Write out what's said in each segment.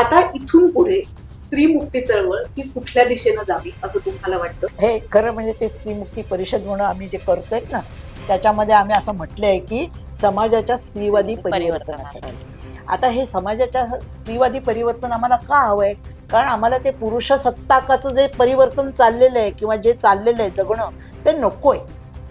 आता इथून पुढे स्त्री मुक्ती चळवळ ही कुठल्या दिशेनं जावी असं तुम्हाला वाटतं? हे खरं म्हणजे ते स्त्रीमुक्ती परिषद म्हणून आम्ही जे करतोय ना, त्याच्यामध्ये आम्ही असं म्हटलंय की समाजाच्या स्त्रीवादी परिवर्तनासाठी. आता हे समाजाच्या स्त्रीवादी परिवर्तन आम्हाला का हवंय? कारण आम्हाला ते पुरुषसत्ताकाचं जे परिवर्तन चाललेलं आहे किंवा जे चाललेलं आहे जगणं, ते नकोय.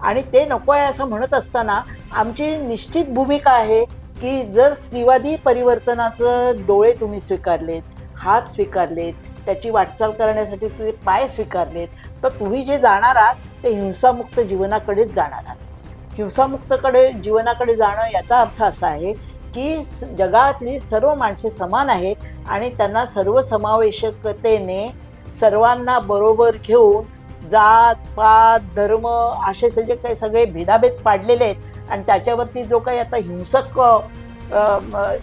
आणि ते नको आहे असं म्हणत असताना आमची निश्चित भूमिका आहे की जर स्त्रीवादी परिवर्तनाचं डोळे तुम्ही स्वीकारलेत, हात स्वीकारलेत, त्याची वाटचाल करण्यासाठी तुझे पाय स्वीकारलेत, तर तुम्ही जे जाणार आहात ते हिंसामुक्त जीवनाकडेच जाणार आहात. हिंसामुक्तकडे जीवनाकडे जाणं याचा अर्थ असा आहे की जगातली सर्व माणसे समान आहेत आणि त्यांना सर्वसमावेशकतेने सर्वांना बरोबर घेऊन जात पात धर्म असे सगळे भेदाभेद पाडलेले आहेत आणि त्याच्यावरती जो काही आता हिंसक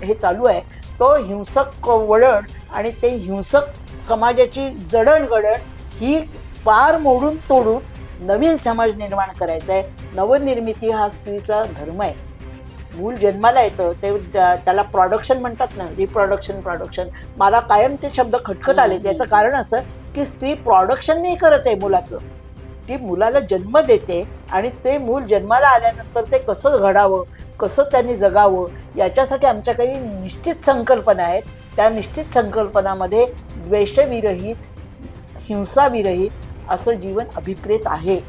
हे चालू आहे तो हिंसक वळण आणि ते हिंसक समाजाची जडणघडण ही पार मोडून तोडून नवीन समाज निर्माण करायचा आहे. नवनिर्मिती हा स्त्रीचा धर्म आहे. मूल जन्माला येतं ते त्याला प्रोडक्शन म्हणतात ना, रिप्रोडक्शन. मला कायम ते शब्द खटकत आले. त्याचं कारण असं की स्त्री प्रोडक्शन नाही करत आहे मुलाचं, ती मुलाला जन्म देते आणि ते मूल जन्माला आल्यानंतर ते कसं घडावं, कसं त्यांनी जगावं याच्यासाठी आमच्या काही निश्चित संकल्पना आहेत. त्या निश्चित संकल्पनामध्ये द्वेषविरहित, हिंसाविरहित असं जीवन अभिप्रेत आहे.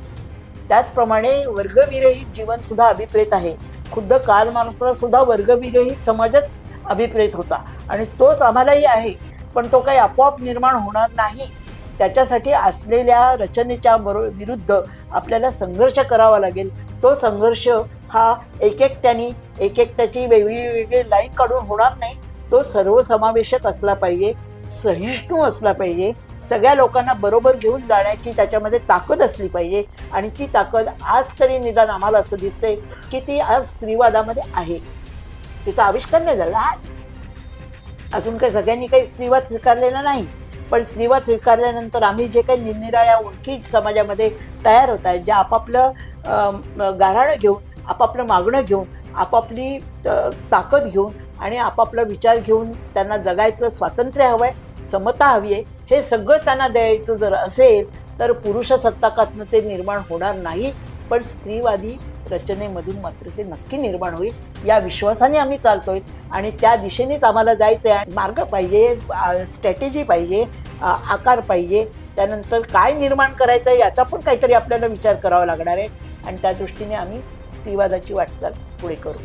त्याचप्रमाणे वर्गविरहित जीवनसुद्धा अभिप्रेत आहे. खुद्द कार्ल मार्क्ससुद्धा वर्गविरहित समाजच अभिप्रेत होता आणि तोच आम्हालाही आहे. पण तो काही आपोआप निर्माण होणार नाही. त्याच्यासाठी असलेल्या रचनेच्या विरुद्ध आपल्याला संघर्ष करावा लागेल. तो संघर्ष हा एकट्याची वेगळी लाईन काढून होणार नाही. तो सर्वसमावेशक असला पाहिजे, सहिष्णू असला पाहिजे, सगळ्या लोकांना बरोबर घेऊन जाण्याची त्याच्यामध्ये ताकद असली पाहिजे. आणि ती ताकद आज तरी निदान आम्हाला असं दिसतंय की ती आज स्त्रीवादामध्ये आहे. तिचा आविष्कार नाही झाला आज. अजून काही सगळ्यांनी काही स्त्रीवाद स्वीकारलेला नाही. पण स्त्रीवाद स्वीकारल्यानंतर आम्ही जे काही निरनिराळ्या ओळखी समाजामध्ये तयार होत आहेत, ज्या आपापलं गाऱ्हाणं घेऊन, आपापलं मागणं घेऊन, आपापली ताकद घेऊन आणि आपापला विचार घेऊन त्यांना जगायचं स्वातंत्र्य हवं आहे, समता हवी आहे, हे सगळं त्यांना द्यायचं जर असेल तर पुरुषसत्ताकातनं ते निर्माण होणार नाही. पण स्त्रीवादी रचनेमधून मात्र ते नक्की निर्माण होईल. या विश्वासाने आम्ही चालतोय आणि त्या दिशेनेच आम्हाला जायचं आहे. मार्ग पाहिजे, स्ट्रॅटेजी पाहिजे, आकार पाहिजे. त्यानंतर काय निर्माण करायचं आहे याचा पण काहीतरी आपल्याला विचार करावा लागणार आहे आणि त्या दृष्टीने आम्ही स्त्रीवादाची वाटचाल पुढे करू.